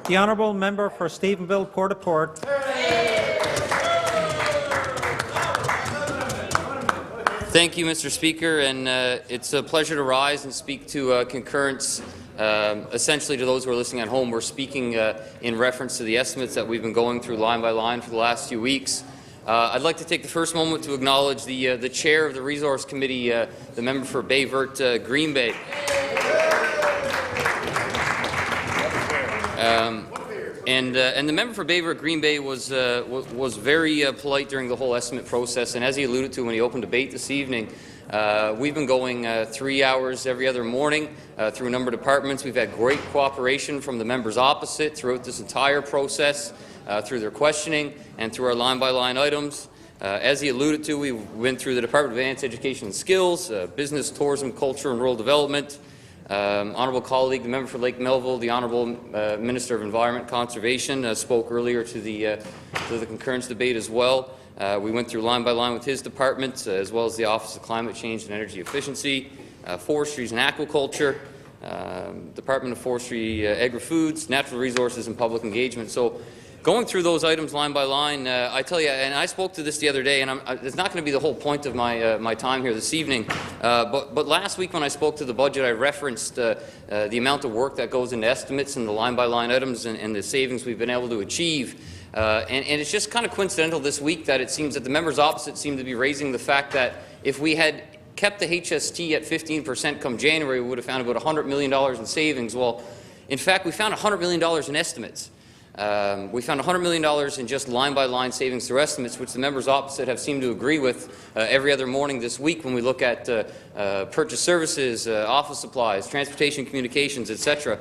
The honourable member for Stephenville-Port. Thank you, Mr. Speaker, and it's a pleasure to rise and speak to concurrence. Essentially, to those who are listening at home, we're speaking in reference to the estimates that we've been going through line by line for the last few weeks. I'd like to take the first moment to acknowledge the chair of the Resource Committee, the member for Baie-Verte, Green Bay. And the member for Baie-Verte, Green Bay was very polite during the whole estimate process, and as he alluded to when he opened debate this evening, we've been going 3 hours every other morning through a number of departments. We've had great cooperation from the members opposite throughout this entire process, through their questioning and through our line-by-line items. As he alluded to, we went through the Department of Advanced Education and Skills, Business, Tourism, Culture and Rural Development, honourable colleague, the member for Lake Melville, the honourable Minister of Environment and Conservation, spoke earlier to the concurrence debate as well. We went through line by line with his department, as well as the Office of Climate Change and Energy Efficiency, Forestries and Aquaculture, Department of Forestry, Agri-Foods, Natural Resources and Public Engagement. So, going through those items line by line, I tell you, and I spoke to this the other day, and it's not going to be the whole point of my time here this evening, but last week when I spoke to the budget, I referenced the amount of work that goes into estimates and the line-by-line items and the savings we've been able to achieve. And it's just kind of coincidental this week that it seems that the members opposite seem to be raising the fact that if we had kept the HST at 15% come January, we would have found about $100 million in savings. Well, in fact, we found $100 million in estimates. We found $100 million in just line-by-line savings through estimates, which the members opposite have seemed to agree with every other morning this week when we look at purchase services, office supplies, transportation communications, etc.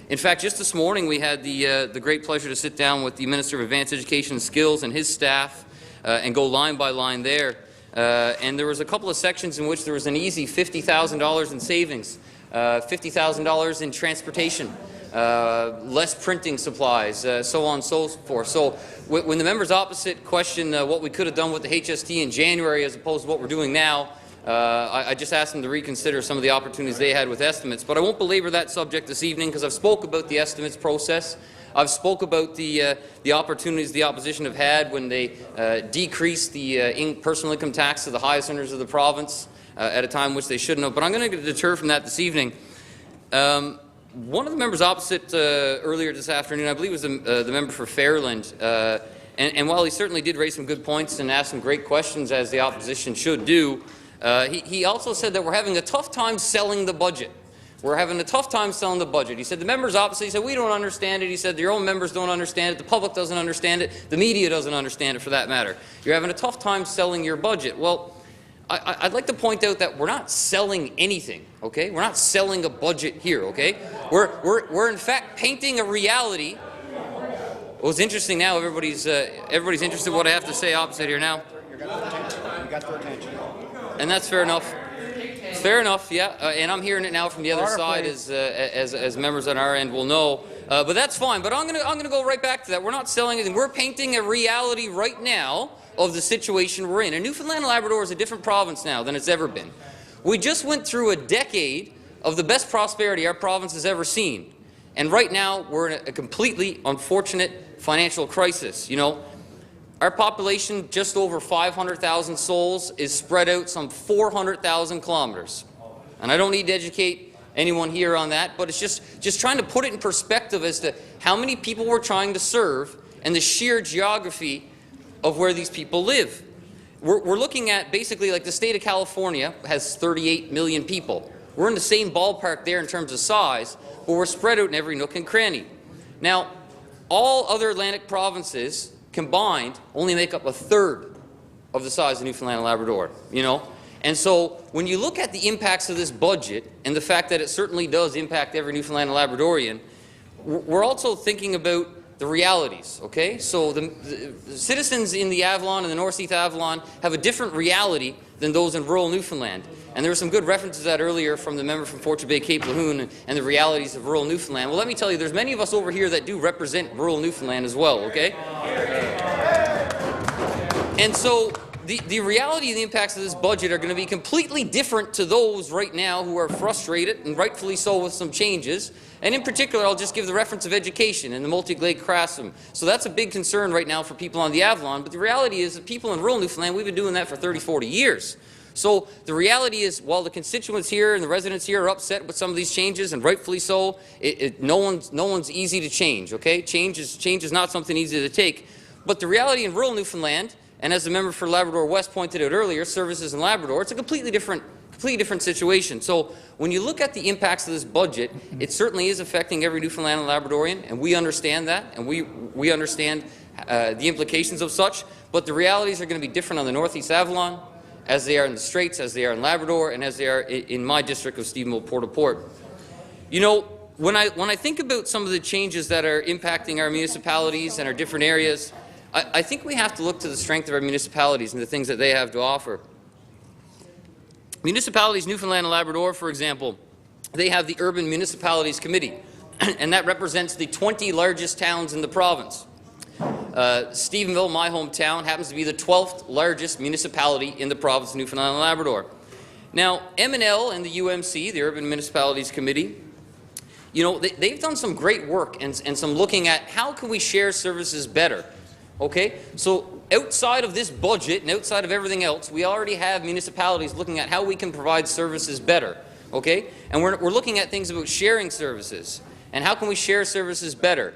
In fact, just this morning we had the great pleasure to sit down with the Minister of Advanced Education and Skills and his staff and go line by line there. And there was a couple of sections in which there was an easy $50,000 in savings, $50,000 in transportation, less printing supplies, so on and so forth. So when the members opposite question what we could have done with the HST in January as opposed to what we're doing now, I just asked them to reconsider some of the opportunities they had with estimates. But I won't belabor that subject this evening because I've spoke about the estimates process. I've spoke about the opportunities the opposition have had when they decreased the personal income tax to the highest earners of the province at a time which they shouldn't have. But I'm going to deter from that this evening. One of the members opposite earlier this afternoon, I believe, was the member for Fairland, and while he certainly did raise some good points and ask some great questions, as the opposition should do, he also said that we're having a tough time selling the budget. We're having a tough time selling the budget. He said the members opposite, he said, we don't understand it. He said your own members don't understand it. The public doesn't understand it. The media doesn't understand it, for that matter. You're having a tough time selling your budget. Well, I'd like to point out that we're not selling anything, okay? We're not selling a budget here, okay? We're in fact painting a reality. Well, it's interesting now. Everybody's interested in what I have to say opposite here now. You got their attention. And that's fair enough. Fair enough, yeah. And I'm hearing it now from the other side, as members on our end will know. But that's fine. But I'm gonna go right back to that. We're not selling anything. We're painting a reality right now of the situation we're in. And Newfoundland and Labrador is a different province now than it's ever been. We just went through a decade of the best prosperity our province has ever seen. And right now, we're in a completely unfortunate financial crisis. You know, our population, just over 500,000 souls, is spread out some 400,000 kilometres. And I don't need to educate anyone here on that, but it's just trying to put it in perspective as to how many people we're trying to serve and the sheer geography of where these people live. We're looking at basically like the state of California has 38 million people. We're in the same ballpark there in terms of size, but we're spread out in every nook and cranny. Now, all other Atlantic provinces combined only make up a third of the size of Newfoundland and Labrador, you know? And so when you look at the impacts of this budget and the fact that it certainly does impact every Newfoundland and Labradorian, we're also thinking about the realities, okay? So the citizens in the Avalon and the Northeast Avalon have a different reality than those in rural Newfoundland. And there were some good references to that earlier from the member from Fortune Bay Cape Lahoon and the realities of rural Newfoundland. Well, let me tell you, there's many of us over here that do represent rural Newfoundland as well, okay? And so the reality of the impacts of this budget are going to be completely different to those right now who are frustrated, and rightfully so, with some changes. And in particular, I'll just give the reference of education and the multi-grade classroom. So that's a big concern right now for people on the Avalon. But the reality is that people in rural Newfoundland, we've been doing that for 30, 40 years. So the reality is, while the constituents here and the residents here are upset with some of these changes, and rightfully so, no one's easy to change. Okay, change is not something easy to take. But the reality in rural Newfoundland, and as the member for Labrador West pointed out earlier, services in Labrador, it's a completely different situation. So when you look at the impacts of this budget, it certainly is affecting every Newfoundland and Labradorian, and we understand that, and we understand the implications of such. But the realities are going to be different on the Northeast Avalon, as they are in the Straits, as they are in Labrador, and as they are in my district of Stephenville-Port. You know, when I think about some of the changes that are impacting our municipalities and our different areas, I think we have to look to the strength of our municipalities and the things that they have to offer. Municipalities, Newfoundland and Labrador, for example, they have the Urban Municipalities Committee, and that represents the 20 largest towns in the province. Stephenville, my hometown, happens to be the 12th largest municipality in the province of Newfoundland and Labrador. Now, MNL and the UMC, the Urban Municipalities Committee, you know, they've done some great work and some looking at how can we share services better. Okay, so outside of this budget and outside of everything else, we already have municipalities looking at how we can provide services better. Okay, and we're looking at things about sharing services and how can we share services better.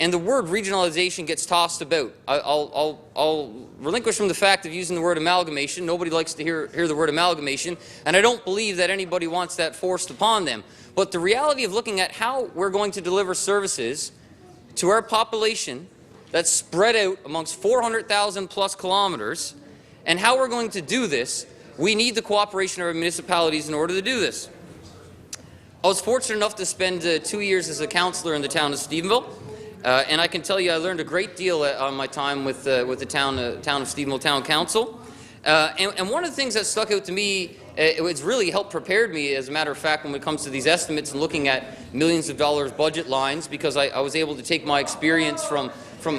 And the word regionalization gets tossed about. I'll relinquish from the fact of using the word amalgamation. Nobody likes to hear the word amalgamation, and I don't believe that anybody wants that forced upon them. But the reality of looking at how we're going to deliver services to our population that's spread out amongst 400,000 plus kilometers, and how we're going to do this, we need the cooperation of our municipalities in order to do this. I was fortunate enough to spend 2 years as a councillor in the town of Stephenville, and I can tell you I learned a great deal on my time with the town of Stephenville Town Council. And one of the things that stuck out to me, it's really helped prepare me, as a matter of fact, when it comes to these estimates and looking at millions of dollars budget lines, because I was able to take my experience from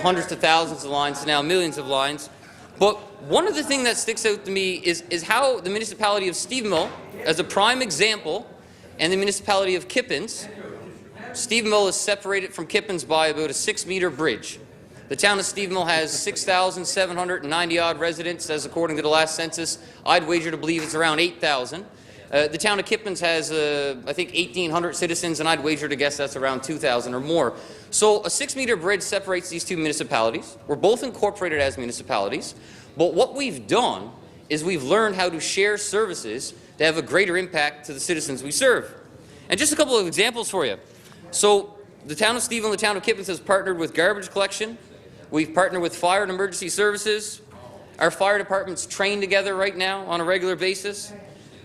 hundreds to thousands of lines to now millions of lines. But one of the things that sticks out to me is how the municipality of Stephenville, as a prime example, and the municipality of Kippens, Stephenville is separated from Kippens by about a 6-meter bridge. The town of Stephenville has 6,790 odd residents, as according to the last census. I'd wager to believe it's around 8,000. The town of Kippens has, I think, 1,800 citizens, and I'd wager to guess that's around 2,000 or more. So a 6-meter bridge separates these two municipalities. We're both incorporated as municipalities, but what we've done is we've learned how to share services that have a greater impact to the citizens we serve. And just a couple of examples for you. So the town of Stephenville and the town of Kippens has partnered with garbage collection. We've partnered with fire and emergency services. Our fire departments train together right now on a regular basis.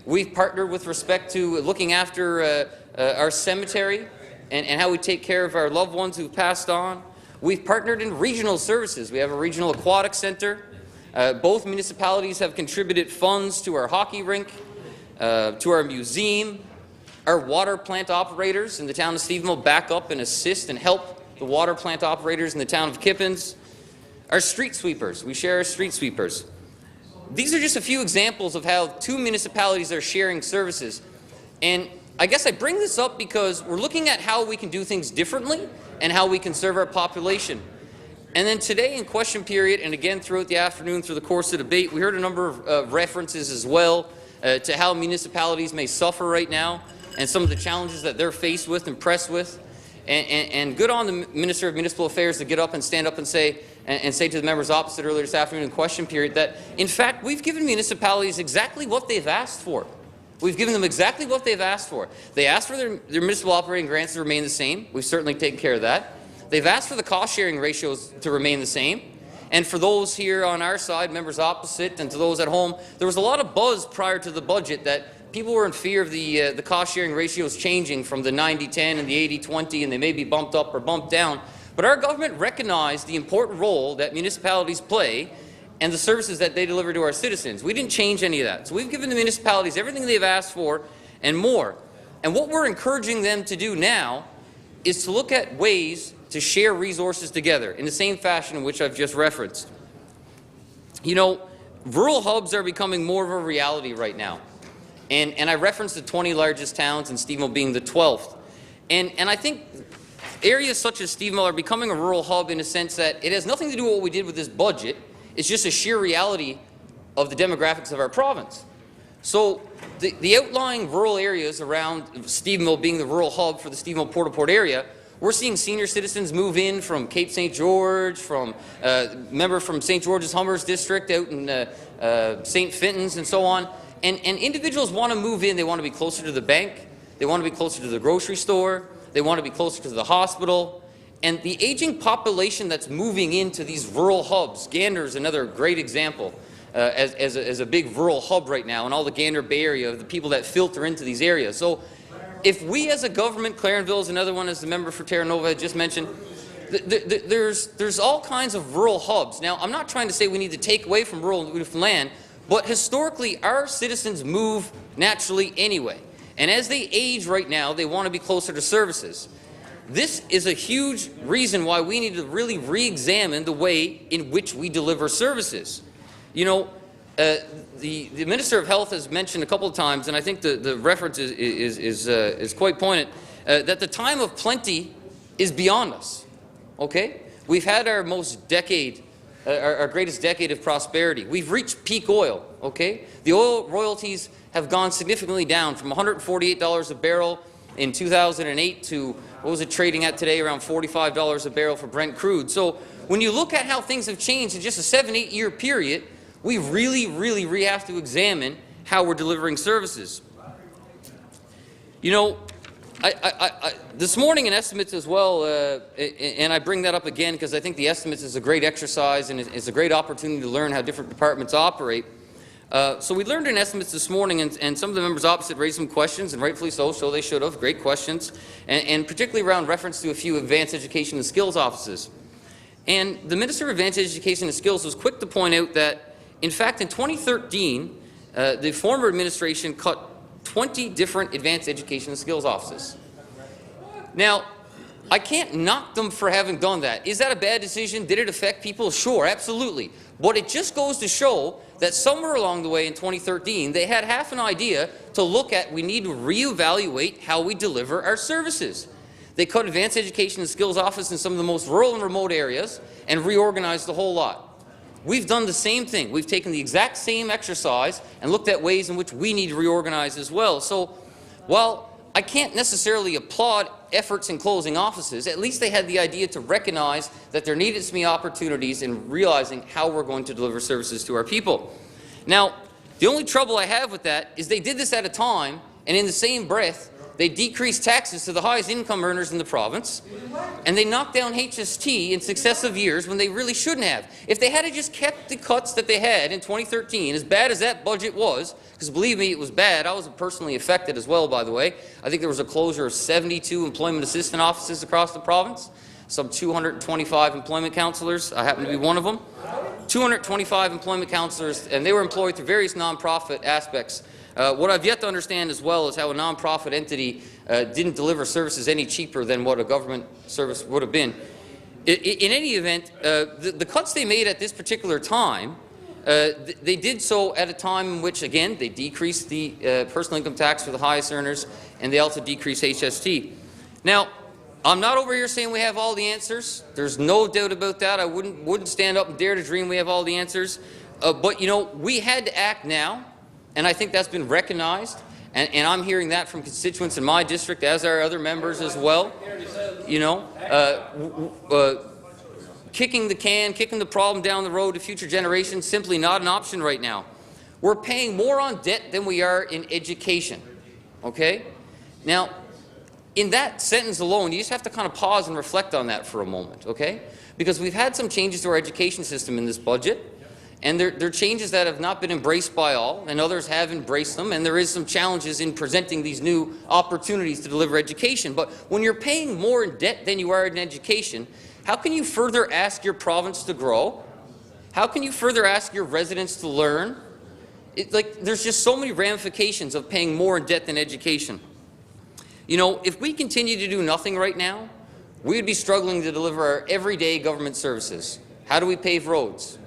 We've partnered with respect to looking after our cemetery and how we take care of our loved ones who've passed on. We've partnered in regional services. We have a regional aquatic center. Both municipalities have contributed funds to our hockey rink, to our museum. Our water plant operators in the town of Stephenville back up and assist and help the water plant operators in the town of Kippens. Our street sweepers, we share our street sweepers. These are just a few examples of how two municipalities are sharing services. And I guess I bring this up because we're looking at how we can do things differently and how we can serve our population. And then today in question period, and again throughout the afternoon through the course of the debate, we heard a number of references as well to how municipalities may suffer right now and some of the challenges that they're faced with and pressed with. And good on the Minister of Municipal Affairs to get up and stand up and say to the members opposite earlier this afternoon in question period that, in fact, we've given municipalities exactly what they've asked for. We've given them exactly what they've asked for. They asked for their municipal operating grants to remain the same. We've certainly taken care of that. They've asked for the cost-sharing ratios to remain the same. And for those here on our side, members opposite, and to those at home, there was a lot of buzz prior to the budget that people were in fear of the cost-sharing ratios changing from the 90-10 and the 80-20, and they may be bumped up or bumped down. But our government recognized the important role that municipalities play and the services that they deliver to our citizens. We didn't change any of that. So we've given the municipalities everything they've asked for and more. And what we're encouraging them to do now is to look at ways to share resources together in the same fashion in which I've just referenced. You know, rural hubs are becoming more of a reality right now. And I referenced the 20 largest towns and Stephenville being the 12th. And I think areas such as Stephenville are becoming a rural hub in a sense that it has nothing to do with what we did with this budget. It's just a sheer reality of the demographics of our province. So the outlying rural areas around Stephenville being the rural hub for the Stephenville-Port area, we're seeing senior citizens move in from Cape St. George, from member from St. George's Hummers district out in St. Fintons and so on. And individuals want to move in. They want to be closer to the bank. They want to be closer to the grocery store. They want to be closer to the hospital. And the aging population that's moving into these rural hubs, Gander is another great example as a big rural hub right now, and all the Gander Bay Area, the people that filter into these areas. So if we as a government, Clarenville is another one, as the member for Terra Nova had just mentioned, there's all kinds of rural hubs. Now, I'm not trying to say we need to take away from rural Newfoundland, but historically our citizens move naturally anyway. And as they age right now, they want to be closer to services. This is a huge reason why we need to really re-examine the way in which we deliver services. You know, the Minister of Health has mentioned a couple of times, and I think the reference is quite poignant, that the time of plenty is beyond us. Okay, we've had our most decade, our greatest decade of prosperity. We've reached peak oil. Okay, the oil royalties have gone significantly down from $148 a barrel in 2008 to what was it trading at today, around $45 a barrel for Brent crude. So when you look at how things have changed in just a 7-8 year period, we really have to examine how we're delivering services. You know, this morning in estimates as well, and I bring that up again because I think the estimates is a great exercise and it's a great opportunity to learn how different departments operate. So we learned in estimates this morning, and some of the members opposite raised some questions, and rightfully so they should have, great questions, and particularly around reference to a few advanced education and skills offices. And the Minister of Advanced Education and Skills was quick to point out that, in fact, in 2013, the former administration cut 20 different advanced education and skills offices. Now, I can't knock them for having done that. Is that a bad decision? Did it affect people? Sure, absolutely. But it just goes to show that somewhere along the way in 2013, they had half an idea to look at we need to reevaluate how we deliver our services. They cut advanced education and skills office in some of the most rural and remote areas and reorganized the whole lot. We've done the same thing. We've taken the exact same exercise and looked at ways in which we need to reorganize as well. So while I can't necessarily applaud efforts in closing offices, at least they had the idea to recognize that there needed to be opportunities in realizing how we're going to deliver services to our people. Now, the only trouble I have with that is they did this at a time, and in the same breath, they decreased taxes to the highest income earners in the province, and they knocked down HST in successive years when they really shouldn't have. If they had just kept the cuts that they had in 2013, as bad as that budget was, because believe me, it was bad. I was personally affected as well, by the way. I think there was a closure of 72 employment assistant offices across the province, some 225 employment counsellors. I happen to be one of them. 225 employment counsellors, and they were employed through various nonprofit aspects. What I've yet to understand as well is how a nonprofit entity didn't deliver services any cheaper than what a government service would have been. In any event, the cuts they made at this particular time, they did so at a time in which, again, they decreased the personal income tax for the highest earners, and they also decreased HST. Now, I'm not over here saying we have all the answers. There's no doubt about that. I wouldn't stand up and dare to dream we have all the answers. But, you know, we had to act now. And I think that's been recognized, and I'm hearing that from constituents in my district, as are other members as well. You know, kicking the can, kicking the problem down the road to future generations, simply not an option right now. We're paying more on debt than we are in education. Okay? Now, in that sentence alone, you just have to kind of pause and reflect on that for a moment. Okay? Because we've had some changes to our education system in this budget. And they're changes that have not been embraced by all, and others have embraced them, and there is some challenges in presenting these new opportunities to deliver education. But when you're paying more in debt than you are in education, how can you further ask your province to grow? How can you further ask your residents to learn? There's just so many ramifications of paying more in debt than education. You know, if we continue to do nothing right now, we would be struggling to deliver our everyday government services. How do we pave roads?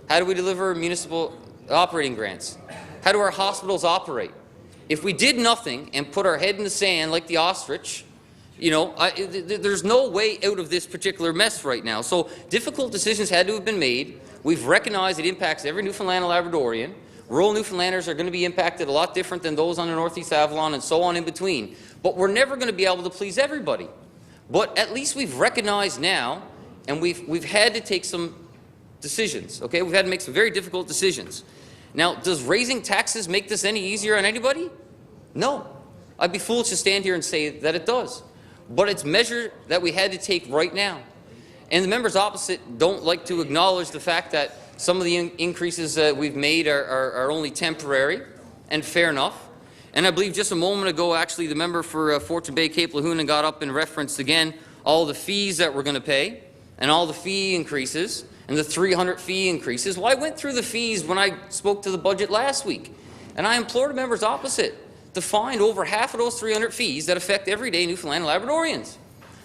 How do we deliver municipal operating grants? How do our hospitals operate? If we did nothing and put our head in the sand like the ostrich, you know, there's no way out of this particular mess right now. So difficult decisions had to have been made. We've recognized it impacts every Newfoundland and Labradorian. Rural Newfoundlanders are going to be impacted a lot different than those on the Northeast Avalon and so on in between. But we're never going to be able to please everybody. But at least we've recognized now, and we've had to take some decisions. Okay, we've had to make some very difficult decisions. Now, does raising taxes make this any easier on anybody? No. I'd be foolish to stand here and say that it does. But it's measure that we had to take right now. And the members opposite don't like to acknowledge the fact that some of the increases that we've made are only temporary, and fair enough. And I believe just a moment ago, actually, the member for Fortune Bay Cape Lahuna got up and referenced again all the fees that we're going to pay and all the fee increases and the 300 fee increases. Well, I went through the fees when I spoke to the budget last week, and I implored members opposite to find over half of those 300 fees that affect everyday Newfoundland and Labradorians.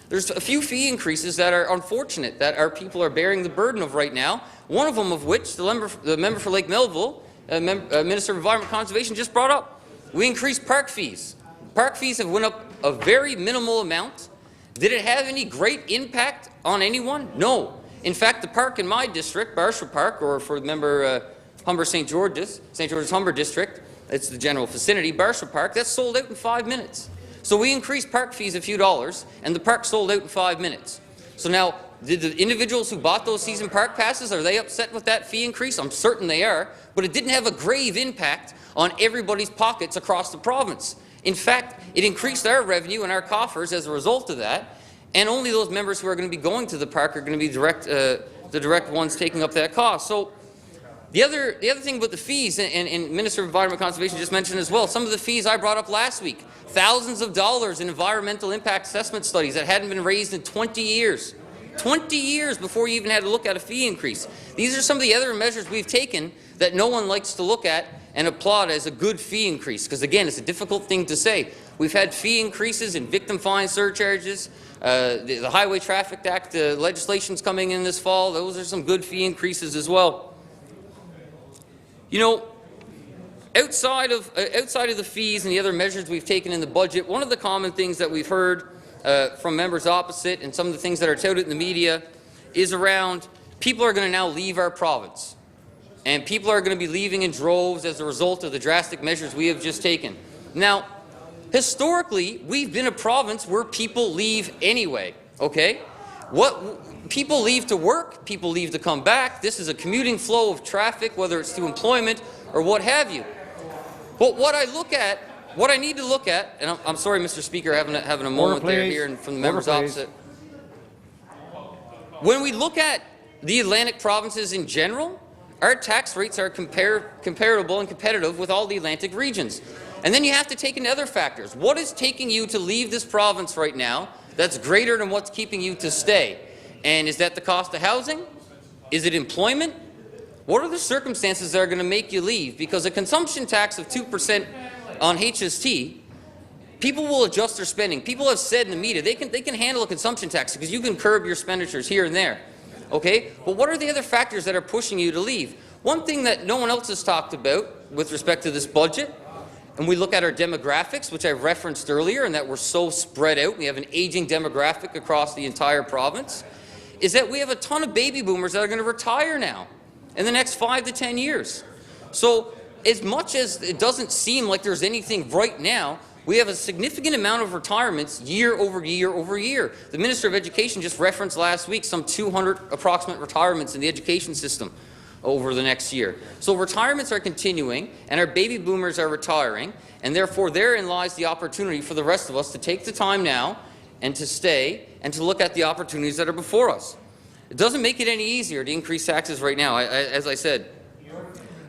There's a few fee increases that are unfortunate that our people are bearing the burden of right now, one of them of which the member for Lake Melville, Minister of Environment Conservation, just brought up. We increased park fees. Park fees have went up a very minimal amount. Did it have any great impact on anyone? No. In fact, the park in my district, Barsha Park, or for the member Humber St. George's Humber District, it's the general vicinity, Barsha Park, that's sold out in 5 minutes. So we increased park fees a few dollars, and the park sold out in 5 minutes. So now, did the individuals who bought those season park passes, are they upset with that fee increase? I'm certain they are, but it didn't have a grave impact on everybody's pockets across the province. In fact, it increased our revenue and our coffers as a result of that, and only those members who are going to be going to the park are going to be the direct ones taking up that cost. So the other thing about the fees, and Minister of Environment Conservation just mentioned as well, some of the fees I brought up last week, thousands of dollars in environmental impact assessment studies that hadn't been raised in 20 years. 20 years before you even had to look at a fee increase. These are some of the other measures we've taken that no one likes to look at and applaud as a good fee increase, because again, it's a difficult thing to say. We've had fee increases in victim fine surcharges, the Highway Traffic Act legislation's coming in this fall. Those are some good fee increases as well. You know, outside of the fees and the other measures we've taken in the budget, one of the common things that we've heard from members opposite and some of the things that are touted in the media is around people are going to now leave our province. And people are going to be leaving in droves as a result of the drastic measures we have just taken. Now, historically, we've been a province where people leave anyway, okay? People leave to work, people leave to come back. This is a commuting flow of traffic, whether it's to employment or what have you. But what I need to look at, and I'm sorry, Mr. Speaker, having a moment there here and from the members opposite. When we look at the Atlantic provinces in general, our tax rates are comparable and competitive with all the Atlantic regions. And then you have to take into other factors. What is taking you to leave this province right now that's greater than what's keeping you to stay? And is that the cost of housing? Is it employment? What are the circumstances that are going to make you leave? Because a consumption tax of 2% on HST, people will adjust their spending. People have said in the media they can handle a consumption tax because you can curb your expenditures here and there. Okay? But what are the other factors that are pushing you to leave? One thing that no one else has talked about with respect to this budget, and we look at our demographics, which I referenced earlier, and that we're so spread out, we have an aging demographic across the entire province, is that we have a ton of baby boomers that are going to retire now in the next 5 to 10 years. So as much as it doesn't seem like there's anything right now, we have a significant amount of retirements year over year over year. The Minister of Education just referenced last week some 200 approximate retirements in the education system over the next year. So retirements are continuing, and our baby boomers are retiring, and therefore therein lies the opportunity for the rest of us to take the time now and to stay and to look at the opportunities that are before us. It doesn't make it any easier to increase taxes right now, as I said.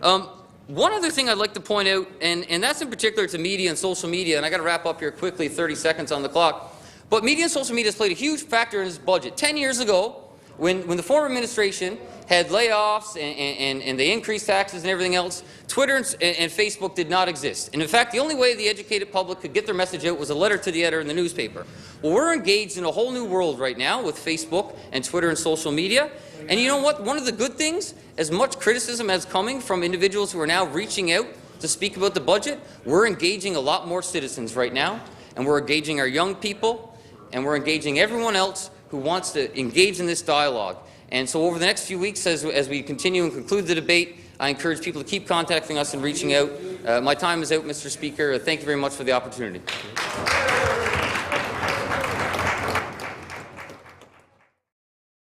One other thing I'd like to point out, and that's in particular to media and social media, and I got to wrap up here quickly, 30 seconds on the clock, but media and social media has played a huge factor in this budget. 10 years ago, when the former administration had layoffs and they increased taxes and everything else, Twitter and Facebook did not exist. And in fact, the only way the educated public could get their message out was a letter to the editor in the newspaper. Well, we're engaged in a whole new world right now with Facebook and Twitter and social media. And you know what? One of the good things, as much criticism as coming from individuals who are now reaching out to speak about the budget, we're engaging a lot more citizens right now, and we're engaging our young people, and we're engaging everyone else who wants to engage in this dialogue. And so over the next few weeks, as we continue and conclude the debate, I encourage people to keep contacting us and reaching out. My time is out, Mr. Speaker. Thank you very much for the opportunity.